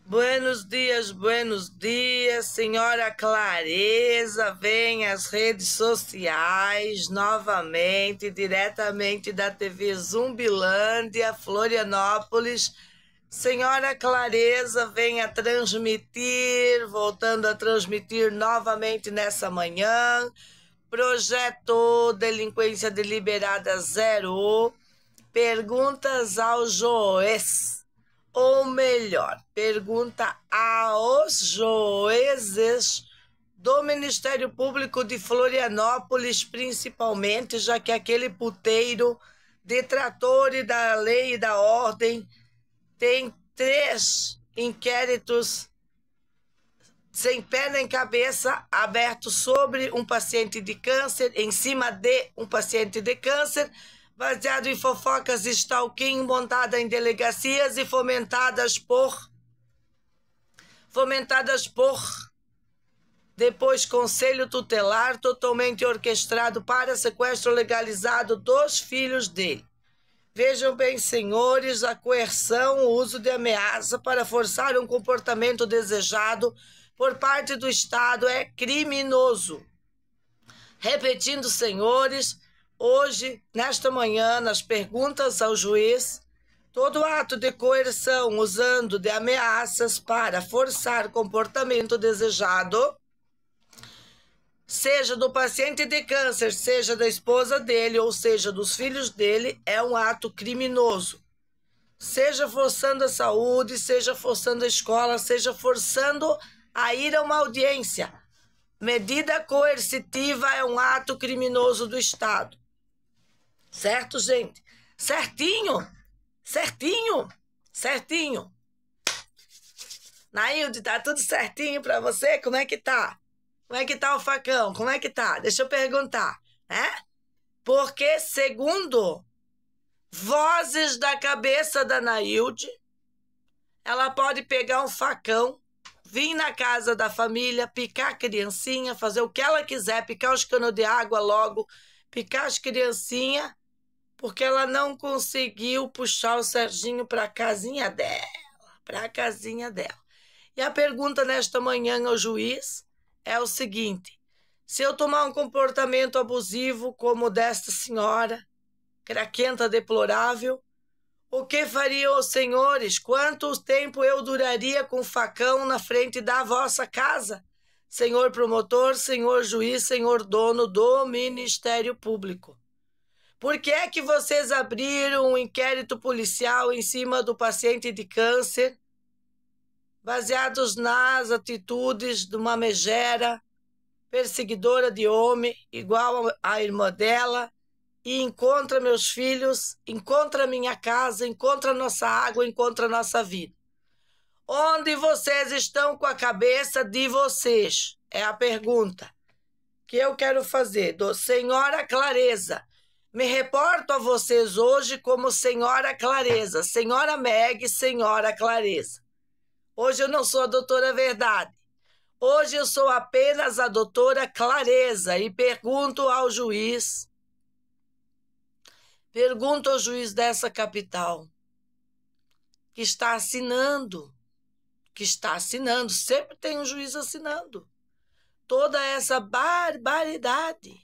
Buenos dias, senhora Clareza, vem às redes sociais novamente, diretamente da TV Zumbilândia, Florianópolis. Senhora Clareza vem a transmitir, voltando a transmitir novamente nessa manhã, projeto Delinquência Deliberada Zero, perguntas ao juiz. Ou melhor, pergunta aos juízes do Ministério Público de Florianópolis, principalmente, já que aquele puteiro detrator da lei e da ordem tem 3 inquéritos sem pé nem cabeça abertos sobre um paciente de câncer, em cima de um paciente de câncer, baseado em fofocas stalking montadas em delegacias e fomentadas por depois conselho tutelar totalmente orquestrado para sequestro legalizado dos filhos dele. Vejam bem, senhores, a coerção, o uso de ameaça para forçar um comportamento desejado por parte do Estado é criminoso. Repetindo, senhores, hoje, nesta manhã, nas perguntas ao juiz, todo ato de coerção usando de ameaças para forçar comportamento desejado, seja do paciente de câncer, seja da esposa dele, ou seja dos filhos dele, é um ato criminoso. Seja forçando a saúde, seja forçando a escola, seja forçando a ir a uma audiência. Medida coercitiva é um ato criminoso do Estado. Certo, gente? Certinho? Certinho? Certinho. Nailde, tá tudo certinho pra você? Como é que tá? Como é que tá o facão? Como é que tá? Deixa eu perguntar, né? Porque, segundo vozes da cabeça da Nailde, ela pode pegar um facão, vir na casa da família, picar a criancinha, fazer o que ela quiser, picar os canos de água logo, picar as criancinhas, porque ela não conseguiu puxar o Serginho para a casinha dela, E a pergunta nesta manhã ao juiz é o seguinte: se eu tomar um comportamento abusivo como o desta senhora, craquenta deplorável, o que fariam os senhores? Quanto tempo eu duraria com facão na frente da vossa casa? Senhor promotor, senhor juiz, senhor dono do Ministério Público. Por que é que vocês abriram um inquérito policial em cima do paciente de câncer, baseados nas atitudes de uma megera, perseguidora de homem, igual à irmã dela, e encontra meus filhos, encontra minha casa, encontra nossa água, encontra nossa vida? Onde vocês estão com a cabeça de vocês? É a pergunta que eu quero fazer. Do senhora Clareza. Me reporto a vocês hoje como senhora Clareza, senhora Meg, senhora Clareza. Hoje eu não sou a doutora Verdade. Hoje eu sou apenas a doutora Clareza e pergunto ao juiz dessa capital, que está assinando, sempre tem um juiz assinando, toda essa barbaridade.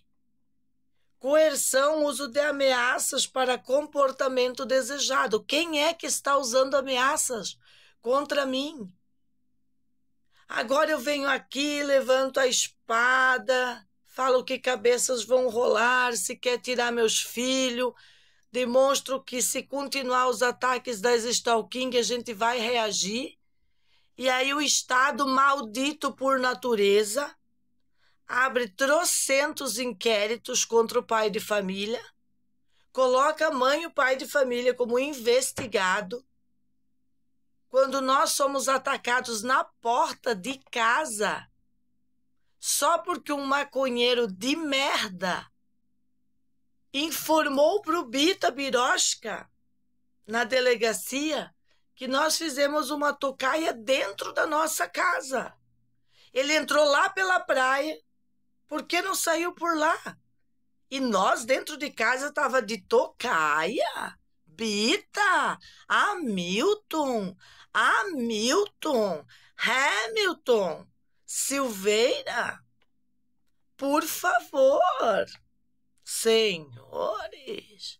Coerção, uso de ameaças para comportamento desejado. Quem é que está usando ameaças contra mim? Agora eu venho aqui, levanto a espada, falo que cabeças vão rolar, se quer tirar meus filhos, demonstro que se continuar os ataques das stalking, a gente vai reagir. E aí o Estado, maldito por natureza, abre trocentos inquéritos contra o pai de família, coloca a mãe e o pai de família como investigado, quando nós somos atacados na porta de casa, só porque um maconheiro de merda informou pro Bita Birosca, na delegacia, que nós fizemos uma tocaia dentro da nossa casa. Ele entrou lá pela praia, por que não saiu por lá? E nós, dentro de casa, estava de tocaia. Repita! Hamilton, Hamilton, Silveira, por favor. Senhores,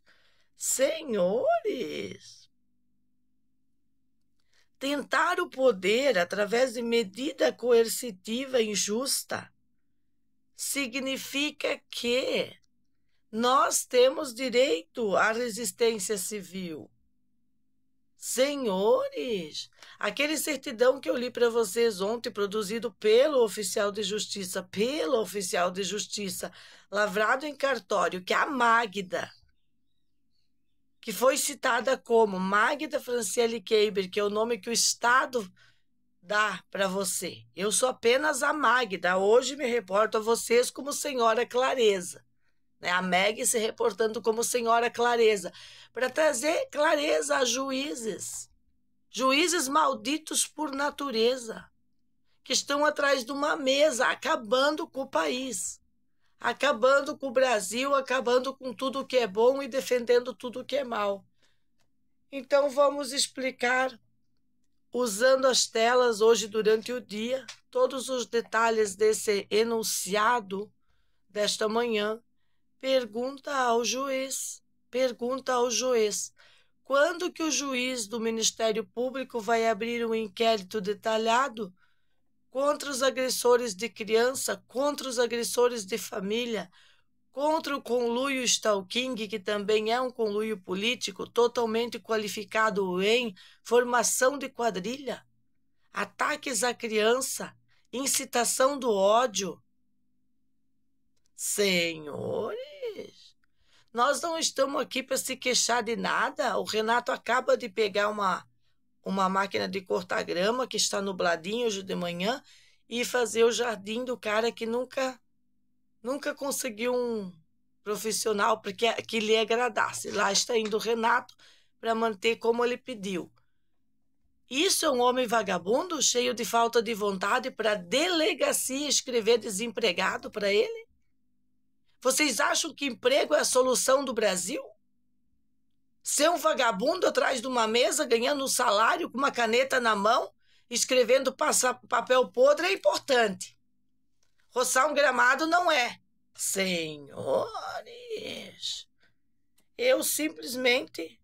tentar o poder através de medida coercitiva injusta significa que nós temos direito à resistência civil. Senhores, aquele certidão que eu li para vocês ontem, produzido pelo oficial de justiça, lavrado em cartório, que é a Magda, que foi citada como Magda Franciele Keiber, que é o nome que o Estado dá para você. Eu sou apenas a Magda. Hoje me reporto a vocês como Senhora Clareza. A Meg se reportando como Senhora Clareza, para trazer clareza a juízes malditos por natureza, que estão atrás de uma mesa, acabando com o país, acabando com o Brasil, acabando com tudo que é bom e defendendo tudo que é mal. Então vamos explicar, usando as telas hoje durante o dia, todos os detalhes desse enunciado desta manhã. Pergunta ao juiz, quando que o juiz do Ministério Público vai abrir um inquérito detalhado contra os agressores de criança, contra os agressores de família, contra o conluio stalking, que também é um conluio político totalmente qualificado em formação de quadrilha, ataques à criança, incitação do ódio. Senhores, nós não estamos aqui para se queixar de nada. O Renato acaba de pegar uma máquina de cortar grama que está nubladinho hoje de manhã e fazer o jardim do cara que nunca conseguiu um profissional que lhe agradasse. Lá está indo o Renato para manter como ele pediu. Isso é um homem vagabundo, cheio de falta de vontade, para a delegacia escrever desempregado para ele? Vocês acham que emprego é a solução do Brasil? Ser um vagabundo atrás de uma mesa, ganhando um salário, com uma caneta na mão, escrevendo papel podre é importante. Roçar um gramado não é. Senhores, eu simplesmente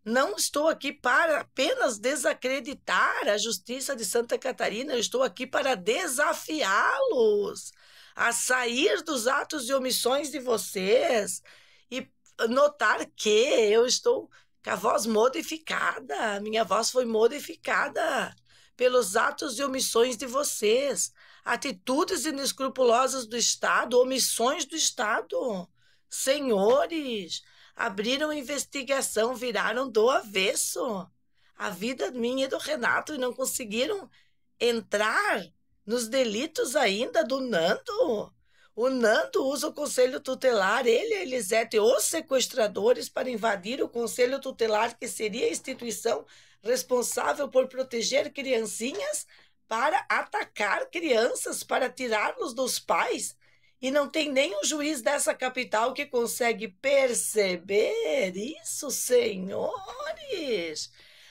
não estou aqui para apenas desacreditar a Justiça de Santa Catarina, eu estou aqui para desafiá-los a sair dos atos de omissões de vocês e notar que eu estou com a voz modificada, minha voz foi modificada pelos atos de omissões de vocês, atitudes inescrupulosas do Estado, omissões do Estado. Senhores, abriram investigação, viraram do avesso a vida minha e do Renato e não conseguiram entrar nos delitos ainda do Nando. O Nando usa o conselho tutelar, ele e a Elisete, os sequestradores, para invadir o conselho tutelar, que seria a instituição responsável por proteger criancinhas, para atacar crianças, para tirá-los dos pais. E não tem nenhum juiz dessa capital que consegue perceber isso, senhores.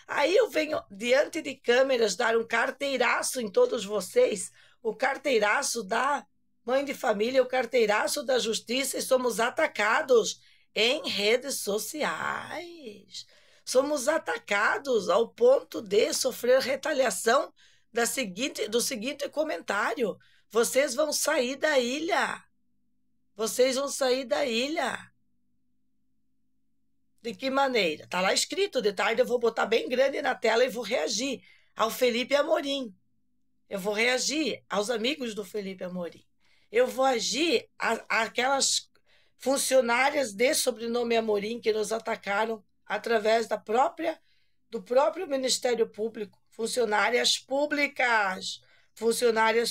Aí eu venho diante de câmeras dar um carteiraço em todos vocês, o carteiraço da mãe de família, o carteiraço da justiça, e somos atacados em redes sociais. Somos atacados ao ponto de sofrer retaliação do seguinte comentário: vocês vão sair da ilha. Vocês vão sair da ilha. De que maneira? Está lá escrito, de tarde eu vou botar bem grande na tela e vou reagir ao Felipe Amorim. Eu vou reagir aos amigos do Felipe Amorim. Eu vou agir àquelas funcionárias de sobrenome Amorim que nos atacaram através do próprio Ministério Público. Funcionárias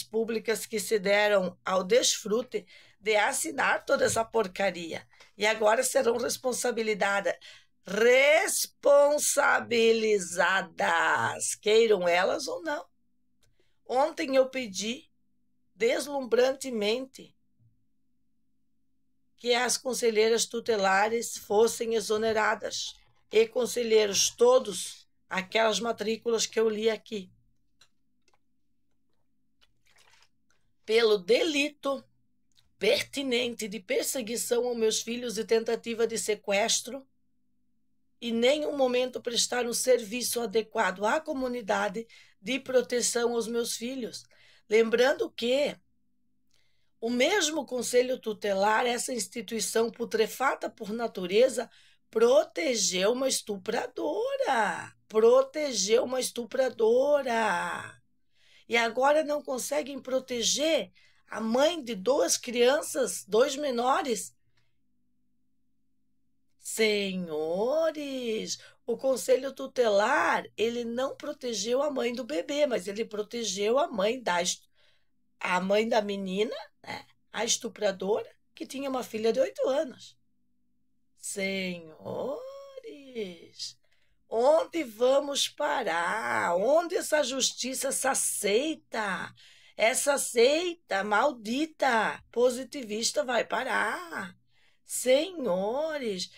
públicas que se deram ao desfrute de assinar toda essa porcaria. E agora serão responsabilizadas, queiram elas ou não. Ontem eu pedi deslumbrantemente que as conselheiras tutelares fossem exoneradas. e conselheiros todos aquelas matrículas que eu li aqui. Pelo delito pertinente de perseguição aos meus filhos e tentativa de sequestro, e nenhum momento prestar um serviço adequado à comunidade de proteção aos meus filhos. Lembrando que o mesmo Conselho Tutelar, essa instituição putrefata por natureza, protegeu uma estupradora. Protegeu uma estupradora. E agora não conseguem proteger a mãe de 2 crianças, 2 menores. Senhores, o Conselho Tutelar, ele não protegeu a mãe do bebê, mas ele protegeu a mãe da menina, né? A estupradora, que tinha uma filha de 8 anos. Senhores, onde vamos parar? Onde essa justiça, essa seita maldita, positivista vai parar? Senhores,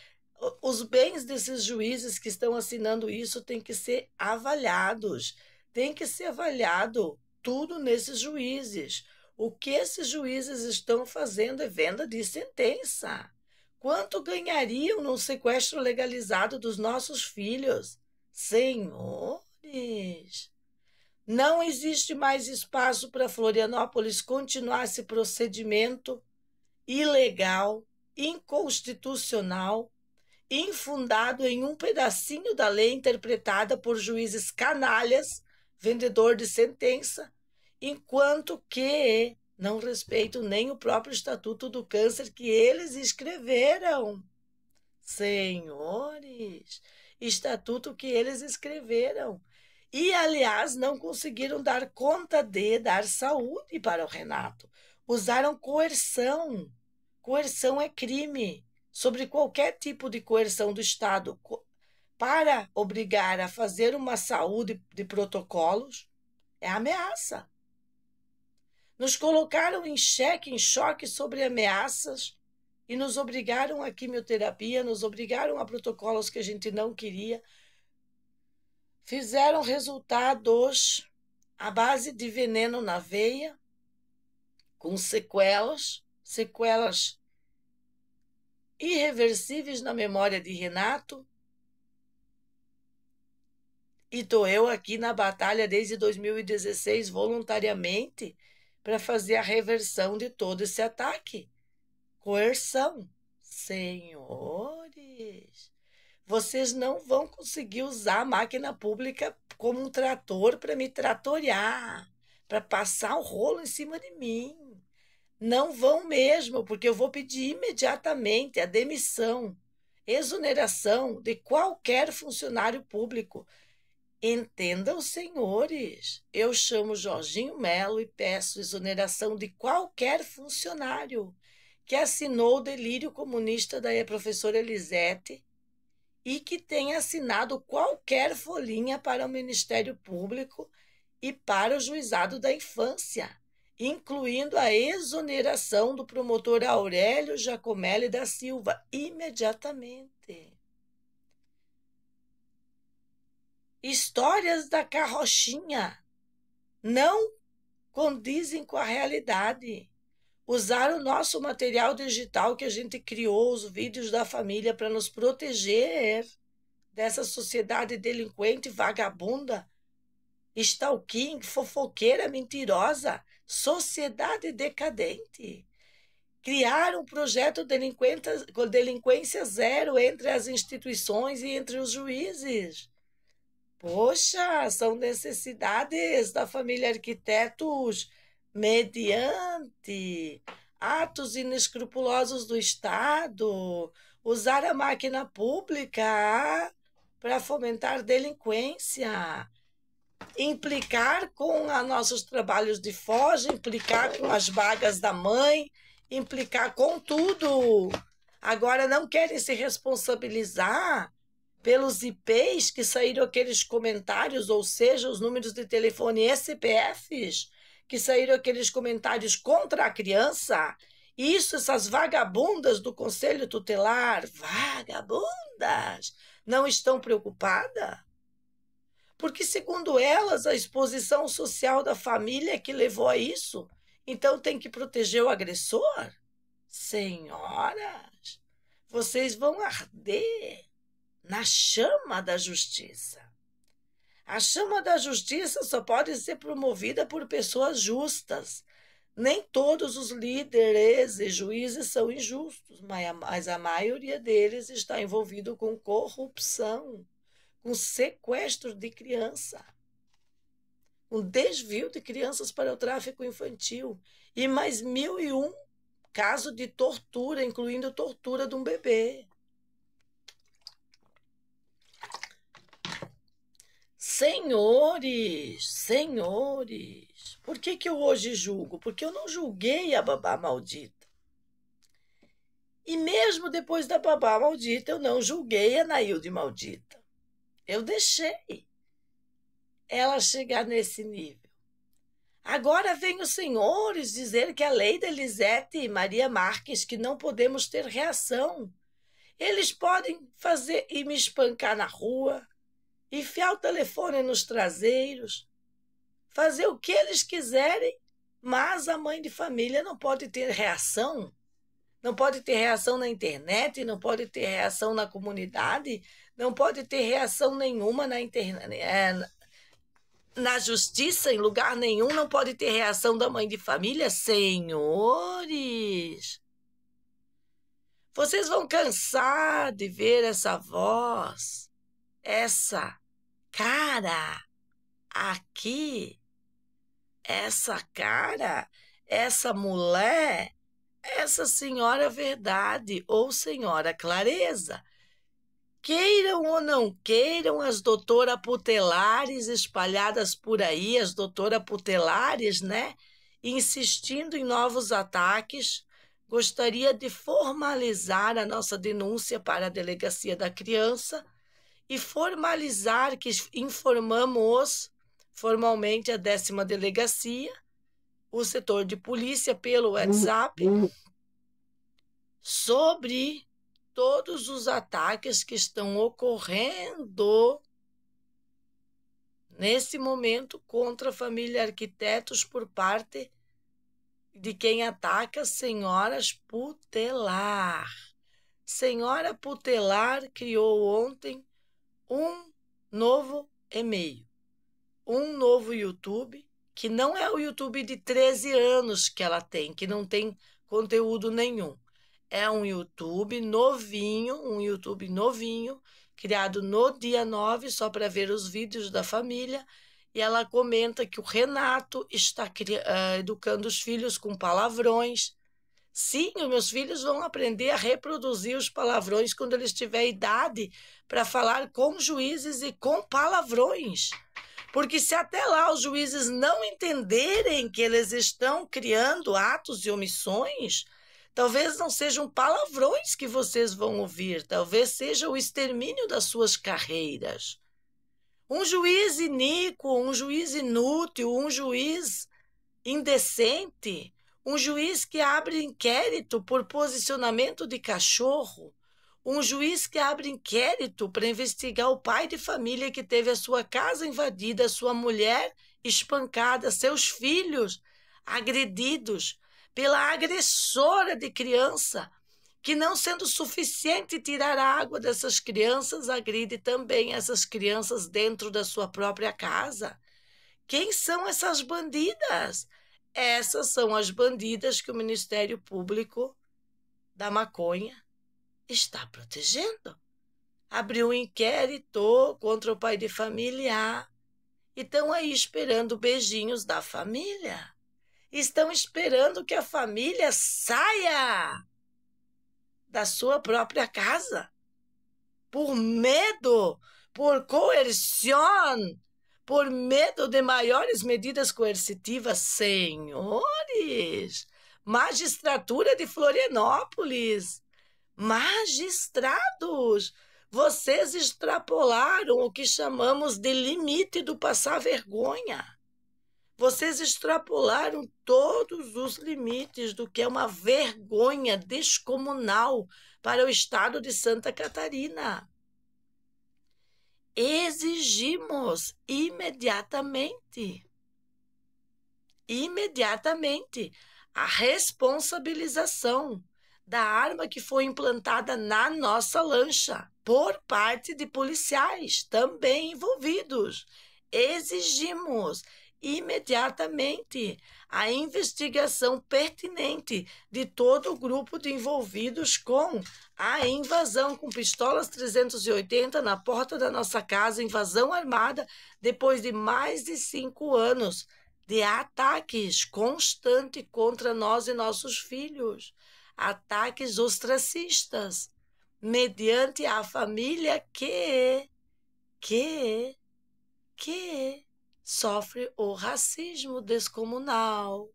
os bens desses juízes que estão assinando isso têm que ser avaliados. Tem que ser avaliado tudo nesses juízes. O que esses juízes estão fazendo é venda de sentença. Quanto ganhariam num sequestro legalizado dos nossos filhos? Senhores, não existe mais espaço para Florianópolis continuar esse procedimento ilegal, inconstitucional, infundado em um pedacinho da lei interpretada por juízes canalhas, vendedor de sentença, enquanto que não respeitam nem o próprio Estatuto do Câncer que eles escreveram. Senhores, estatuto que eles escreveram. E, aliás, não conseguiram dar conta de dar saúde para o Renato. Usaram coerção. Coerção é crime. Sobre qualquer tipo de coerção do Estado para obrigar a fazer uma saúde de protocolos, é ameaça. Nos colocaram em xeque, em choque sobre ameaças e nos obrigaram a quimioterapia, nos obrigaram a protocolos que a gente não queria. Fizeram resultados à base de veneno na veia, com sequelas irreversíveis na memória de Renato. E estou eu aqui na batalha desde 2016, voluntariamente, para fazer a reversão de todo esse ataque. Coerção. Senhores, vocês não vão conseguir usar a máquina pública como um trator para me tratorear, para passar um rolo em cima de mim. Não vão mesmo, porque eu vou pedir imediatamente a demissão, exoneração de qualquer funcionário público. Entendam, senhores, eu chamo Jorginho Melo e peço exoneração de qualquer funcionário que assinou o delírio comunista da professora Elisete e que tenha assinado qualquer folhinha para o Ministério Público e para o Juizado da Infância, incluindo a exoneração do promotor Aurélio Giacomelli da Silva, imediatamente. Histórias da carrochinha não condizem com a realidade. Usar o nosso material digital que a gente criou, os vídeos da família, para nos proteger dessa sociedade delinquente, vagabunda, stalking, fofoqueira, mentirosa, sociedade decadente. Criar um projeto delinquência zero entre as instituições e entre os juízes. Poxa, são necessidades da família Arquitetos mediante atos inescrupulosos do Estado, usar a máquina pública para fomentar delinquência, implicar com os nossos trabalhos de foja, implicar com as vagas da mãe, implicar com tudo. Agora não querem se responsabilizar pelos IPs que saíram aqueles comentários, ou seja, os números de telefone e CPFs, que saíram aqueles comentários contra a criança. Isso, essas vagabundas do Conselho Tutelar, vagabundas, não estão preocupadas? Porque, segundo elas, a exposição social da família é que levou a isso. Então, tem que proteger o agressor? Senhoras, vocês vão arder na chama da justiça. A chama da justiça só pode ser promovida por pessoas justas. Nem todos os líderes e juízes são injustos, mas a maioria deles está envolvido com corrupção, com sequestro de criança, com desvio de crianças para o tráfico infantil e mais 1001 casos de tortura, incluindo tortura de um bebê. Senhores, por que eu hoje julgo? Porque eu não julguei a babá maldita. E mesmo depois da babá maldita, eu não julguei a Nailde maldita. Eu deixei ela chegar nesse nível. Agora vem os senhores dizer que a lei da Elisete e Maria Marques, que não podemos ter reação. Eles podem fazer e me espancar na rua, enfiar o telefone nos traseiros, fazer o que eles quiserem, mas a mãe de família não pode ter reação. Não pode ter reação na internet, não pode ter reação na comunidade, não pode ter reação nenhuma na internet, na justiça, em lugar nenhum, não pode ter reação da mãe de família. Senhores, vocês vão cansar de ver essa voz, essa cara aqui, essa cara, essa mulher, essa senhora verdade ou senhora clareza. Queiram ou não queiram, as doutoras putelares espalhadas por aí, as doutoras putelares, né, insistindo em novos ataques, gostaria de formalizar a nossa denúncia para a Delegacia da Criança e formalizar que informamos formalmente a 10ª Delegacia, o setor de polícia pelo WhatsApp, sobre todos os ataques que estão ocorrendo nesse momento contra a família Arquitetos por parte de quem ataca senhoras putelar. Senhora Putelar criou ontem um novo e-mail, um novo YouTube, que não é o YouTube de 13 anos que ela tem, que não tem conteúdo nenhum. É um YouTube novinho, criado no dia 9, só para ver os vídeos da família, e ela comenta que o Renato está educando os filhos com palavrões. Sim, os meus filhos vão aprender a reproduzir os palavrões quando eles tiverem idade para falar com juízes e com palavrões. Porque se até lá os juízes não entenderem que eles estão criando atos e omissões, talvez não sejam palavrões que vocês vão ouvir, talvez seja o extermínio das suas carreiras. Um juiz iníquo, um juiz inútil, um juiz indecente, um juiz que abre inquérito por posicionamento de cachorro, um juiz que abre inquérito para investigar o pai de família que teve a sua casa invadida, sua mulher espancada, seus filhos agredidos pela agressora de criança, que não sendo suficiente tirar a água dessas crianças, agride também essas crianças dentro da sua própria casa. Quem são essas bandidas? Essas são as bandidas que o Ministério Público da Maconha está protegendo. Abriu um inquérito contra o pai de família e estão aí esperando beijinhos da família. Estão esperando que a família saia da sua própria casa por medo, por coerção, por medo de maiores medidas coercitivas. Senhores, magistratura de Florianópolis, magistrados, vocês extrapolaram o que chamamos de limite do passar vergonha. Vocês extrapolaram todos os limites do que é uma vergonha descomunal para o estado de Santa Catarina. exigimos imediatamente a responsabilização da arma que foi implantada na nossa lancha por parte de policiais também envolvidos. Exigimos imediatamente a investigação pertinente de todo o grupo de envolvidos com a invasão com pistolas 380 na porta da nossa casa, invasão armada, depois de mais de 5 anos de ataques constantes contra nós e nossos filhos, ataques ostracistas, mediante a família que sofre o racismo descomunal.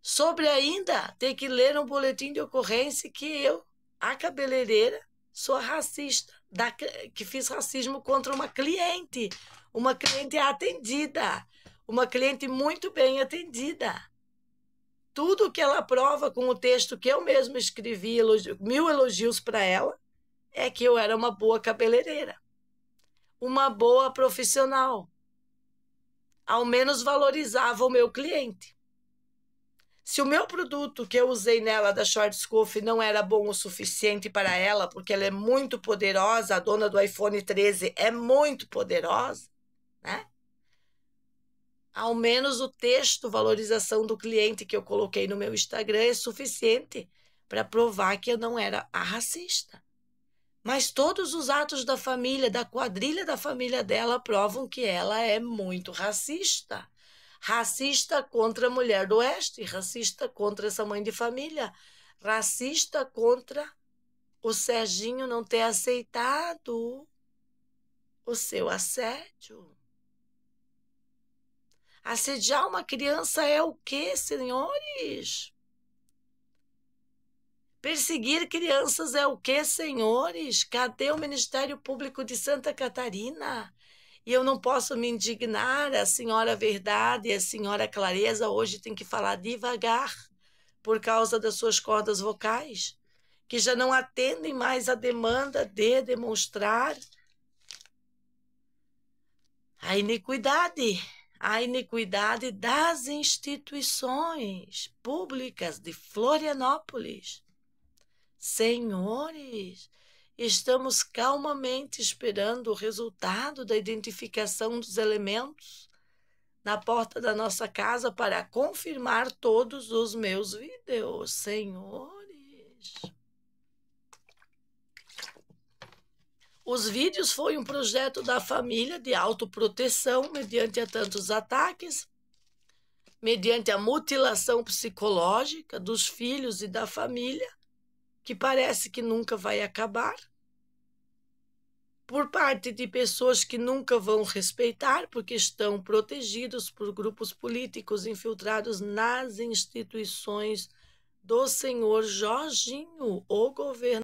Sobre ainda ter que ler um boletim de ocorrência que eu, a cabeleireira, sou racista, que fiz racismo contra uma cliente atendida, uma cliente muito bem atendida. Tudo que ela prova com o texto que eu mesmo escrevi, 1000 elogios para ela, é que eu era uma boa cabeleireira, uma boa profissional. Ao menos valorizava o meu cliente. Se o meu produto que eu usei nela da Schwarzkopf não era bom o suficiente para ela, porque ela é muito poderosa, a dona do iPhone 13 é muito poderosa, né? Ao menos o texto valorização do cliente que eu coloquei no meu Instagram é suficiente para provar que eu não era a racista. Mas todos os atos da família, da quadrilha da família dela, provam que ela é muito racista. Racista contra a mulher do Oeste, racista contra essa mãe de família, racista contra o Serginho não ter aceitado o seu assédio. Assediar uma criança é o quê, senhores? Perseguir crianças é o quê, senhores? Cadê o Ministério Público de Santa Catarina? E eu não posso me indignar, a senhora Verdade e a senhora Clareza hoje tem que falar devagar por causa das suas cordas vocais, que já não atendem mais a demanda de demonstrar a iniquidade das instituições públicas de Florianópolis. Senhores, estamos calmamente esperando o resultado da identificação dos elementos na porta da nossa casa para confirmar todos os meus vídeos, senhores. Os vídeos foi um projeto da família de autoproteção mediante a tantos ataques, mediante a mutilação psicológica dos filhos e da família, que parece que nunca vai acabar, por parte de pessoas que nunca vão respeitar porque estão protegidos por grupos políticos infiltrados nas instituições do senhor Jorginho, o governador.